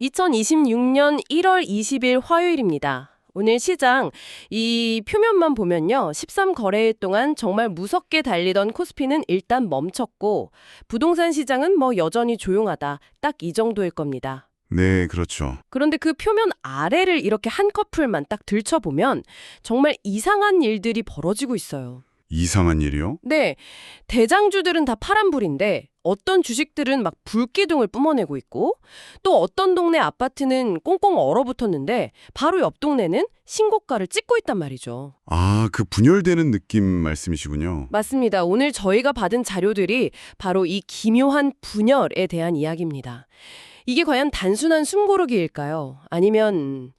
2026년 1월 20일 화요일입니다. 오늘 시장 이 표면만 보면요. 13거래일 동안 정말 무섭게 달리던 코스피는 일단 멈췄고 부동산 시장은 뭐 여전히 조용하다. 딱 이 정도일 겁니다. 네, 그렇죠. 그런데 그 표면 아래를 이렇게 한 커플만 딱 들춰보면 정말 이상한 일들이 벌어지고 있어요. 이상한 일이요? 네, 대장주들은 다 파란불인데 어떤 주식들은 막 불기둥을 뿜어내고 있고 또 어떤 동네 아파트는 꽁꽁 얼어붙었는데 바로 옆 동네는 신고가를 찍고 있단 말이죠. 아, 그 분열되는 느낌 말씀이시군요. 맞습니다. 오늘 저희가 받은 자료들이 바로 이 기묘한 분열에 대한 이야기입니다. 이게 과연 단순한 숨고르기일까요? 아니면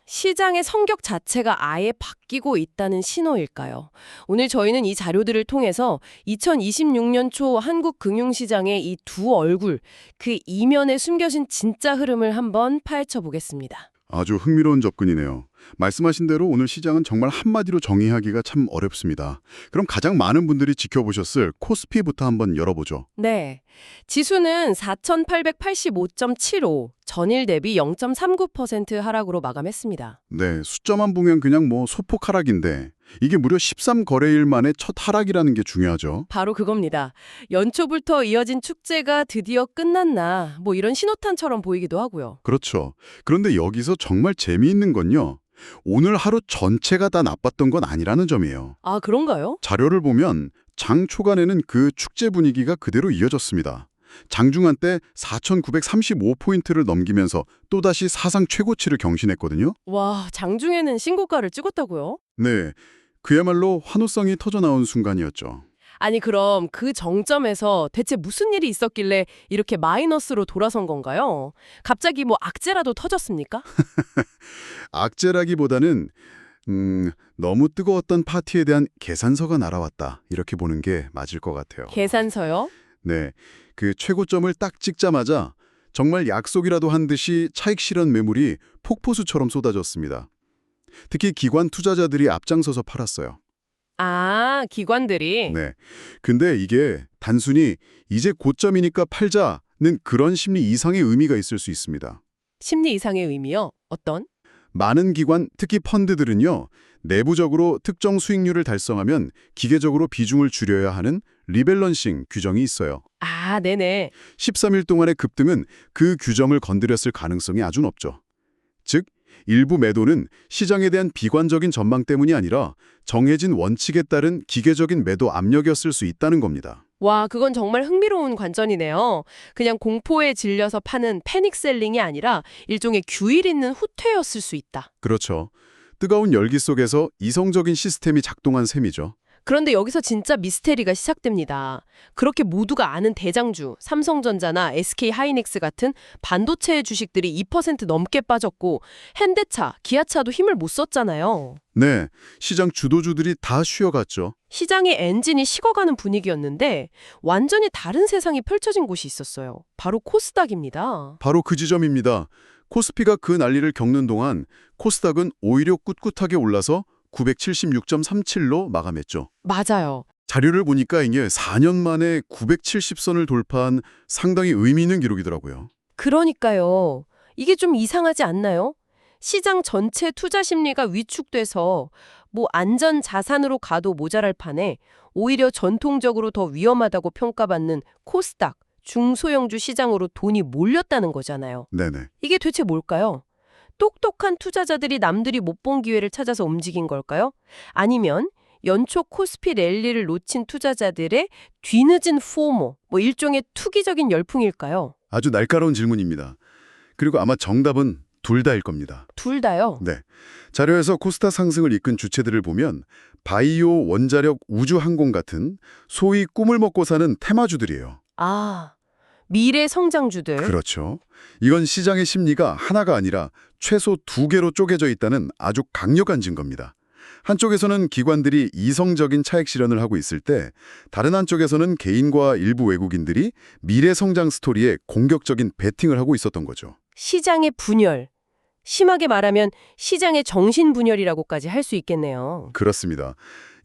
시장의 성격 자체가 아예 바뀌고 있다는 신호일까요? 오늘 저희는 이 자료들을 통해서 2026년 초 한국 금융시장의 이 두 얼굴, 그 이면에 숨겨진 진짜 흐름을 한번 파헤쳐 보겠습니다. 아주 흥미로운 접근이네요. 말씀하신 대로 오늘 시장은 정말 한마디로 정의하기가 참 어렵습니다. 그럼 가장 많은 분들이 지켜보셨을 코스피부터 한번 열어보죠. 네. 지수는 4,885.75, 전일 대비 0.39% 하락으로 마감했습니다. 네, 숫자만 보면 그냥 뭐 소폭 하락인데 이게 무려 13거래일 만에 첫 하락이라는 게 중요하죠. 바로 그겁니다. 연초부터 이어진 축제가 드디어 끝났나, 뭐 이런 신호탄처럼 보이기도 하고요. 그렇죠. 그런데 여기서 정말 재미있는 건요. 오늘 하루 전체가 다 나빴던 건 아니라는 점이에요. 아, 그런가요? 자료를 보면 장 초반에는 그 축제 분위기가 그대로 이어졌습니다. 장중한 때 4,935포인트를 넘기면서 또다시 사상 최고치를 경신했거든요. 와, 장중에는 신고가를 찍었다고요? 네, 그야말로 환호성이 터져나온 순간이었죠. 아니, 그럼 그 정점에서 대체 무슨 일이 있었길래 이렇게 마이너스로 돌아선 건가요? 갑자기 뭐 악재라도 터졌습니까? 악재라기보다는 너무 뜨거웠던 파티에 대한 계산서가 날아왔다. 이렇게 보는 게 맞을 것 같아요. 계산서요? 네, 그 최고점을 딱 찍자마자 정말 약속이라도 한 듯이 차익 실현 매물이 폭포수처럼 쏟아졌습니다. 특히 기관 투자자들이 앞장서서 팔았어요. 아, 기관들이? 네. 근데 이게 단순히 이제 고점이니까 팔자는 그런 심리 이상의 의미가 있을 수 있습니다. 심리 이상의 의미요? 어떤? 많은 기관, 특히 펀드들은요, 내부적으로 특정 수익률을 달성하면 기계적으로 비중을 줄여야 하는 리밸런싱 규정이 있어요. 아, 네네. 13일 동안의 급등은 그 규정을 건드렸을 가능성이 아주 높죠. 즉, 일부 매도는 시장에 대한 비관적인 전망 때문이 아니라 정해진 원칙에 따른 기계적인 매도 압력이었을 수 있다는 겁니다. 와, 그건 정말 흥미로운 관점이네요. 그냥 공포에 질려서 파는 패닉셀링이 아니라 일종의 규율 있는 후퇴였을 수 있다. 그렇죠. 뜨거운 열기 속에서 이성적인 시스템이 작동한 셈이죠. 그런데 여기서 진짜 미스테리가 시작됩니다. 그렇게 모두가 아는 대장주, 삼성전자나 SK하이닉스 같은 반도체 주식들이 2% 넘게 빠졌고 현대차, 기아차도 힘을 못 썼잖아요. 네, 시장 주도주들이 다 쉬어갔죠. 시장의 엔진이 식어가는 분위기였는데 완전히 다른 세상이 펼쳐진 곳이 있었어요. 바로 코스닥입니다. 바로 그 지점입니다. 코스피가 그 난리를 겪는 동안 코스닥은 오히려 꿋꿋하게 올라서 976.37로 마감했죠. 맞아요. 자료를 보니까 이게 4년 만에 970선을 돌파한 상당히 의미 있는 기록이더라고요. 그러니까요. 이게 좀 이상하지 않나요? 시장 전체 투자 심리가 위축돼서 뭐 안전 자산으로 가도 모자랄 판에 오히려 전통적으로 더 위험하다고 평가받는 코스닥, 중소형주 시장으로 돈이 몰렸다는 거잖아요. 네네. 이게 대체 뭘까요? 똑똑한 투자자들이 남들이 못 본 기회를 찾아서 움직인 걸까요? 아니면 연초 코스피 랠리를 놓친 투자자들의 뒤늦은 포모, 뭐 일종의 투기적인 열풍일까요? 아주 날카로운 질문입니다. 그리고 아마 정답은 둘 다일 겁니다. 둘 다요. 네. 자료에서 코스닥 상승을 이끈 주체들을 보면 바이오, 원자력, 우주항공 같은 소위 꿈을 먹고 사는 테마주들이에요. 아, 미래 성장주들. 그렇죠. 이건 시장의 심리가 하나가 아니라 최소 두 개로 쪼개져 있다는 아주 강력한 증거입니다. 한쪽에서는 기관들이 이성적인 차익 실현을 하고 있을 때 다른 한쪽에서는 개인과 일부 외국인들이 미래 성장 스토리에 공격적인 베팅을 하고 있었던 거죠. 시장의 분열, 심하게 말하면 시장의 정신분열이라고까지 할 수 있겠네요. 그렇습니다.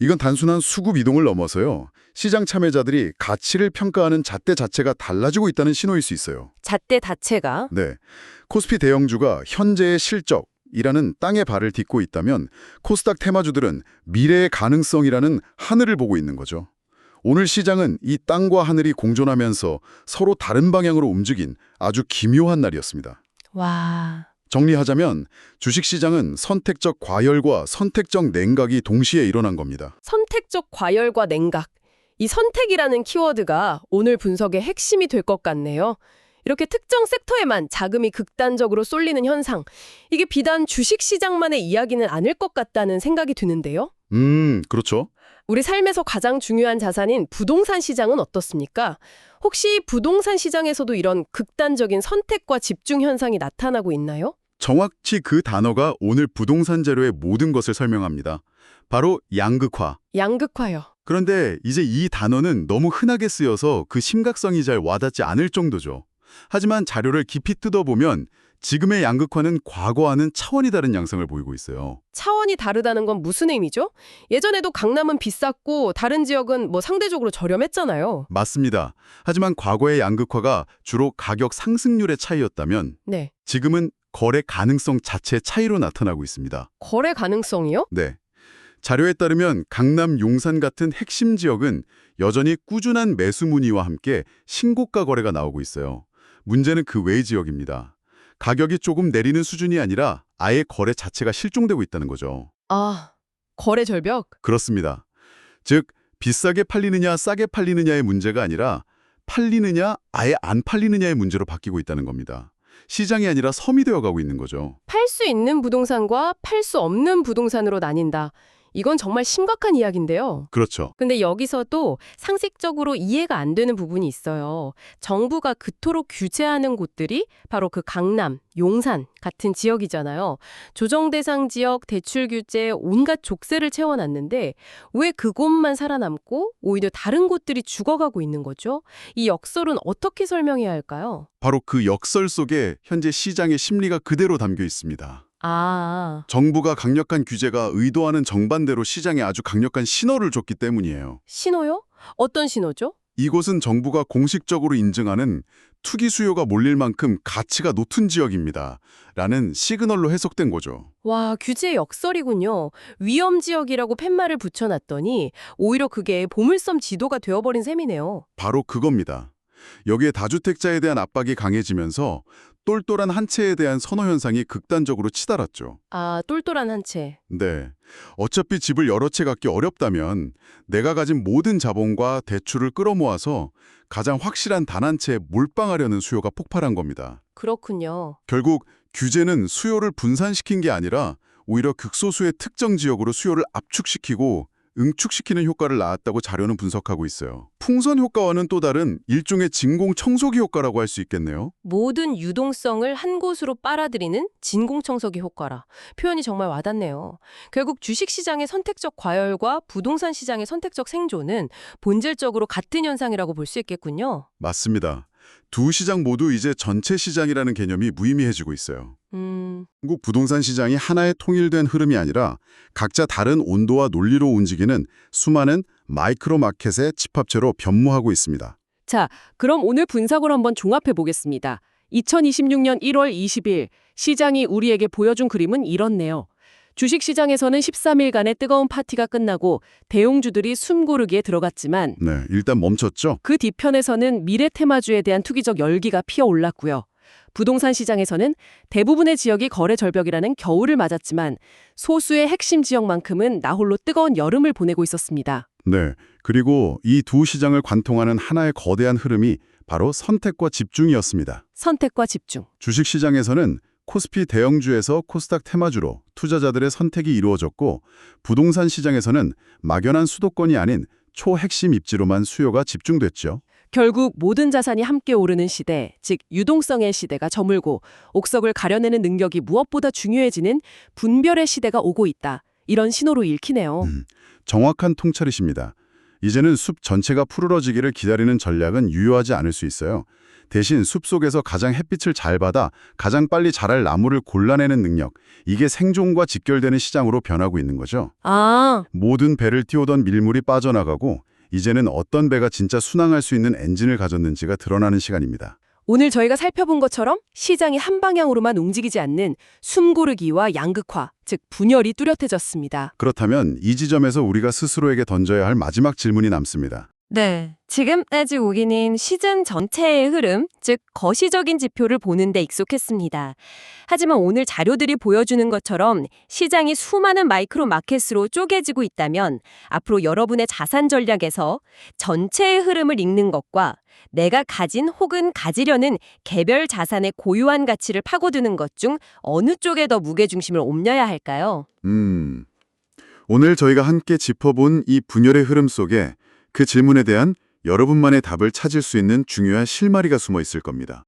이건 단순한 수급 이동을 넘어서요. 시장 참여자들이 가치를 평가하는 잣대 자체가 달라지고 있다는 신호일 수 있어요. 잣대 자체가 네. 코스피 대형주가 현재의 실적이라는 땅에 발을 딛고 있다면 코스닥 테마주들은 미래의 가능성이라는 하늘을 보고 있는 거죠. 오늘 시장은 이 땅과 하늘이 공존하면서 서로 다른 방향으로 움직인 아주 기묘한 날이었습니다. 와... 정리하자면 주식시장은 선택적 과열과 선택적 냉각이 동시에 일어난 겁니다. 선택적 과열과 냉각. 이 선택이라는 키워드가 오늘 분석의 핵심이 될 것 같네요. 이렇게 특정 섹터에만 자금이 극단적으로 쏠리는 현상. 이게 비단 주식시장만의 이야기는 아닐 것 같다는 생각이 드는데요. 그렇죠. 우리 삶에서 가장 중요한 자산인 부동산 시장은 어떻습니까? 혹시 부동산 시장에서도 이런 극단적인 선택과 집중 현상이 나타나고 있나요? 정확히 그 단어가 오늘 부동산 재료의 모든 것을 설명합니다. 바로 양극화. 양극화요. 그런데 이제 이 단어는 너무 흔하게 쓰여서 그 심각성이 잘 와닿지 않을 정도죠. 하지만 자료를 깊이 뜯어보면 지금의 양극화는 과거와는 차원이 다른 양상을 보이고 있어요. 차원이 다르다는 건 무슨 의미죠? 예전에도 강남은 비쌌고 다른 지역은 상대적으로 저렴했잖아요. 맞습니다. 하지만 과거의 양극화가 주로 가격 상승률의 차이였다면 네. 지금은 거래 가능성 자체 차이로 나타나고 있습니다. 거래 가능성이요? 네. 자료에 따르면 강남, 용산 같은 핵심 지역은 여전히 꾸준한 매수 문의와 함께 신고가 거래가 나오고 있어요. 문제는 그 외의 지역입니다. 가격이 조금 내리는 수준이 아니라 아예 거래 자체가 실종되고 있다는 거죠. 아, 거래 절벽? 그렇습니다. 즉, 비싸게 팔리느냐 싸게 팔리느냐의 문제가 아니라 팔리느냐 아예 안 팔리느냐의 문제로 바뀌고 있다는 겁니다. 시장이 아니라 섬이 되어가고 있는 거죠. 팔 수 있는 부동산과 팔 수 없는 부동산으로 나뉜다. 이건 정말 심각한 이야기인데요. 그렇죠. 근데 여기서도 상식적으로 이해가 안 되는 부분이 있어요. 정부가 그토록 규제하는 곳들이 바로 그 강남, 용산 같은 지역이잖아요. 조정 대상 지역, 대출 규제, 온갖 족쇄를 채워놨는데 왜 그곳만 살아남고 오히려 다른 곳들이 죽어가고 있는 거죠? 이 역설은 어떻게 설명해야 할까요? 바로 그 역설 속에 현재 시장의 심리가 그대로 담겨 있습니다. 아, 정부가 강력한 규제가 의도하는 정반대로 시장에 아주 강력한 신호를 줬기 때문이에요. 신호요? 어떤 신호죠? 이곳은 정부가 공식적으로 인증하는 투기 수요가 몰릴 만큼 가치가 높은 지역입니다. 라는 시그널로 해석된 거죠. 와, 규제 역설이군요. 위험 지역이라고 팻말을 붙여놨더니 오히려 그게 보물섬 지도가 되어버린 셈이네요. 바로 그겁니다. 여기에 다주택자에 대한 압박이 강해지면서 똘똘한 한 채에 대한 선호 현상이 극단적으로 치달았죠. 아, 똘똘한 한 채. 네. 어차피 집을 여러 채 갖기 어렵다면 내가 가진 모든 자본과 대출을 끌어모아서 가장 확실한 단 한 채에 몰빵하려는 수요가 폭발한 겁니다. 그렇군요. 결국 규제는 수요를 분산시킨 게 아니라 오히려 극소수의 특정 지역으로 수요를 압축시키고 응축시키는 효과를 낳았다고 자료는 분석하고 있어요. 풍선 효과와는 또 다른 일종의 진공 청소기 효과라고 할 수 있겠네요. 모든 유동성을 한 곳으로 빨아들이는 진공청소기 효과라. 표현이 정말 와닿네요. 결국 주식시장의 선택적 과열과 부동산 시장의 선택적 생존은 본질적으로 같은 현상이라고 볼 수 있겠군요. 맞습니다. 두 시장 모두 이제 전체 시장이라는 개념이 무의미해지고 있어요. 한국 부동산 시장이 하나의 통일된 흐름이 아니라 각자 다른 온도와 논리로 움직이는 수많은 마이크로 마켓의 집합체로 변모하고 있습니다. 자, 그럼 오늘 분석을 한번 종합해 보겠습니다. 2026년 1월 20일 시장이 우리에게 보여준 그림은 이렇네요. 주식시장에서는 13일간의 뜨거운 파티가 끝나고 대형주들이 숨고르기에 들어갔지만 네, 일단 멈췄죠? 그 뒤편에서는 미래 테마주에 대한 투기적 열기가 피어올랐고요. 부동산 시장에서는 대부분의 지역이 거래 절벽이라는 겨울을 맞았지만 소수의 핵심 지역만큼은 나홀로 뜨거운 여름을 보내고 있었습니다. 네, 그리고 이 두 시장을 관통하는 하나의 거대한 흐름이 바로 선택과 집중이었습니다. 선택과 집중. 주식시장에서는 코스피 대형주에서 코스닥 테마주로 투자자들의 선택이 이루어졌고 부동산 시장에서는 막연한 수도권이 아닌 초핵심 입지로만 수요가 집중됐죠. 결국 모든 자산이 함께 오르는 시대, 즉 유동성의 시대가 저물고 옥석을 가려내는 능력이 무엇보다 중요해지는 분별의 시대가 오고 있다. 이런 신호로 읽히네요. 정확한 통찰이십니다. 이제는 숲 전체가 푸르러지기를 기다리는 전략은 유효하지 않을 수 있어요. 대신 숲속에서 가장 햇빛을 잘 받아 가장 빨리 자랄 나무를 골라내는 능력, 이게 생존과 직결되는 시장으로 변하고 있는 거죠. 아, 모든 배를 띄우던 밀물이 빠져나가고 이제는 어떤 배가 진짜 순항할 수 있는 엔진을 가졌는지가 드러나는 시간입니다. 오늘 저희가 살펴본 것처럼 시장이 한 방향으로만 움직이지 않는 숨고르기와 양극화, 즉 분열이 뚜렷해졌습니다. 그렇다면 이 지점에서 우리가 스스로에게 던져야 할 마지막 질문이 남습니다. 네, 지금까지 우리는 시즌 전체의 흐름, 즉 거시적인 지표를 보는 데 익숙했습니다. 하지만 오늘 자료들이 보여주는 것처럼 시장이 수많은 마이크로 마켓으로 쪼개지고 있다면 앞으로 여러분의 자산 전략에서 전체의 흐름을 읽는 것과 내가 가진 혹은 가지려는 개별 자산의 고유한 가치를 파고드는 것 중 어느 쪽에 더 무게중심을 옮겨야 할까요? 오늘 저희가 함께 짚어본 이 분열의 흐름 속에 그 질문에 대한 여러분만의 답을 찾을 수 있는 중요한 실마리가 숨어 있을 겁니다.